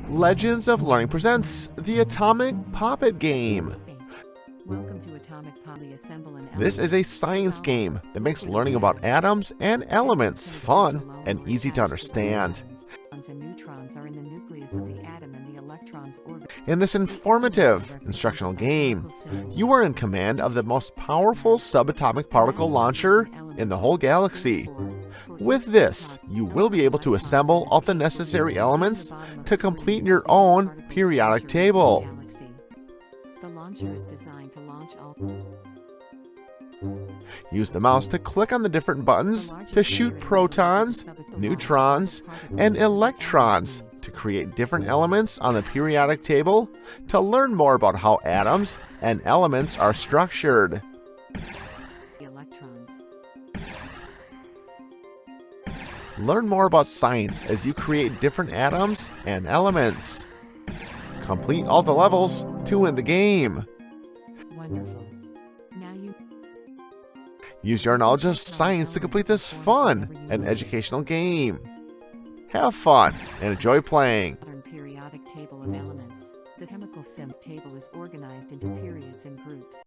Legends of Learning presents the Atomic Poppet Game. Welcome to Atomic Poppet Assemble and This is a science game that makes learning about atoms and elements fun and easy to understand. And neutrons are in the nucleus of the atom and the electrons orbit. In this informative instructional game, you are in command of the most powerful subatomic particle launcher in the whole galaxy. With this, you will be able to assemble all the necessary elements to complete your own periodic table. The launcher is designed to launch all. Use the mouse to click on the different buttons to shoot protons, neutrons, and electrons to create different elements on the periodic table to learn more about how atoms and elements are structured. Electrons. Learn more about science as you create different atoms and elements. Complete all the levels to win the game. Wonderful. Now you Use your knowledge of science to complete this fun and educational game. Have fun and enjoy playing. modern periodic table of elements. The chemical sim table is organized into periods and groups.